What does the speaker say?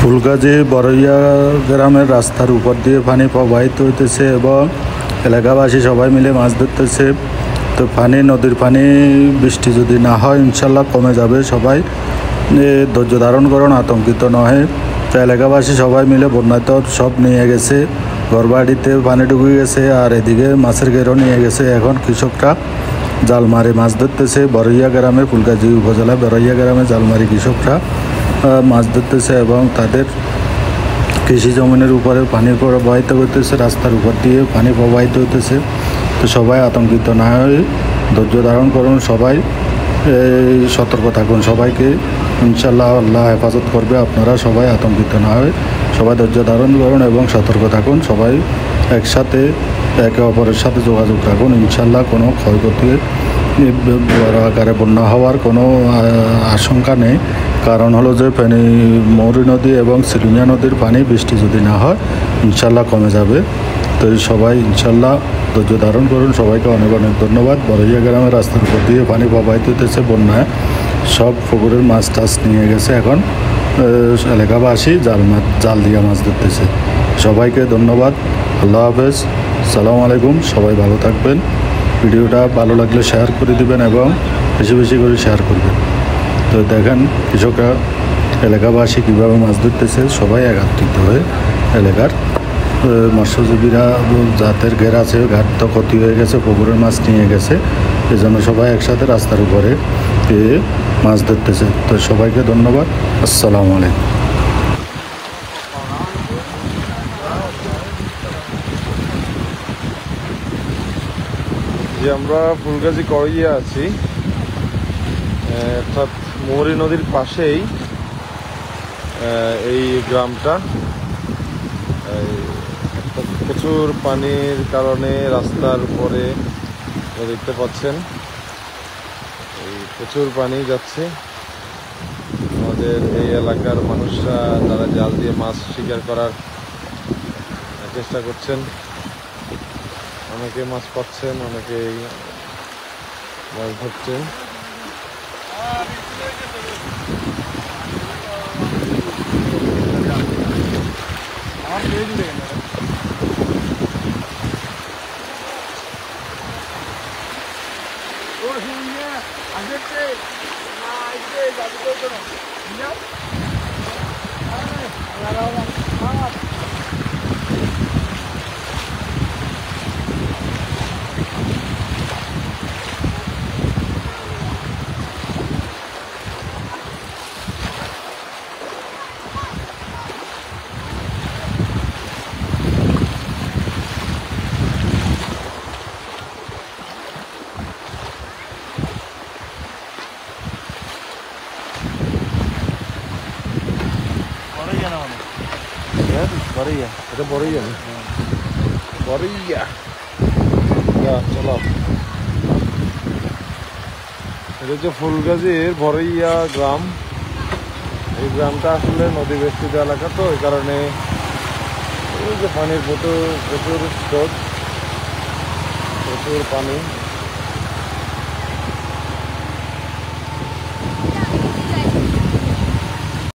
ফুলগাজী বরইয়া গ্রামের রাস্তার উপর দিয়ে পানি প্রবাহিত হইতেছে এবং এলাকাবাসী সবাই মিলে মাছ ধরতেছে। তো নদীর পানি বৃষ্টি যদি না হয় ইনশাল্লাহ কমে যাবে। সবাই ধৈর্য ধারণ করুন, আতঙ্কিত নয়। তো এলাকাবাসী সবাই মিলে বন্যায় সব নিয়ে গেছে, ঘরবাড়িতে পানি ঢুকে গেছে, আর এদিকে মাছের ঘেরও নিয়ে গেছে। এখন কৃষকরা জাল মারে মাছ ধরতেছে। বরইয়া গ্রামে, ফুলগাজী উপজেলা বরইয়া গ্রামে জালমারি কৃষকরা মাছ ধরতেছে এবং তাদের কৃষি জমিনের উপরে পানি প্রবাহিত করতেছে, রাস্তার উপর দিয়ে পানি প্রবাহিত হইতেছে। তো সবাই আতঙ্কিত না হয়ে ধৈর্য ধারণ করুন, সবাই সতর্ক থাকুন। সবাইকে ইনশাল্লাহ আল্লাহ হেফাজত করবে। আপনারা সবাই আতঙ্কিত না হয়ে সবাই ধৈর্য ধারণ করুন এবং সতর্ক থাকুন। সবাই একসাথে একে অপরের সাথে যোগাযোগ রাখুন। ইনশাল্লাহ কোনো ক্ষয়ক্ষতি, বড় আকারে বন্যা হওয়ার কোনো আশঙ্কা নেই। কারণ হলো যে মৌরি নদী এবং সিলুনিয়া নদীর পানি বৃষ্টি যদি না হয় ইনশাল্লাহ কমে যাবে। তো সবাই ইনশাল্লাহ ধৈর্য ধারণ করুন। সবাইকে অনেক অনেক ধন্যবাদ। বরইয়া গ্রামের রাস্তার উপর দিয়ে পানি প্রবাহিত হতেছে বন্যায়, সব পুকুরের মাছ টাছ নিয়ে গেছে। এখন এলাকাবাসী জাল দিয়ে মাছ ধরতেছে। সবাইকে ধন্যবাদ। আল্লাহ হাফেজ, সালাম আলাইকুম। সবাই ভালো থাকবেন। ভিডিওটা ভালো লাগলে শেয়ার করে দিবেন এবং বেশি বেশি করে শেয়ার করবেন। তো দেখেন কৃষকরা, এলাকাবাসী কীভাবে মাছ ধরতেছে। সবাই একত্রিত হয়ে এলাকার মৎস্যজীবীরা, যাদের ঘের আছে, ঘাট তো ক্ষতি হয়ে গেছে, পুকুরের মাছ নিয়ে গেছে, এজন্য সবাই একসাথে রাস্তার উপরে মাছ ধরতেছে। তো সবাইকে ধন্যবাদ। আসসালামু আলাইকুম। যে আমরা ফুলগাজী করইয়া আছি, অর্থাৎ মৌরি নদীর পাশেই এই গ্রামটা। প্রচুর পানির কারণে রাস্তার উপরে দেখতে পাচ্ছেন এই প্রচুর পানি যাচ্ছে। আমাদের এই এলাকার মানুষরা তারা জাল দিয়ে মাছ শিকার করার চেষ্টা করছেন। অনেকে মাছ পাচ্ছেন, অনেকেই মাছ ধরছেন। বরইয়া, এটা বরইয়া না? বরইয়া, চলো। এটা হচ্ছে ফুলগাজীর বরইয়া গ্রাম। এই গ্রামটা আসলে নদী বেষ্টিত এলাকা, তো এই কারণে পানির প্রচুর স্রোত, প্রচুর পানি।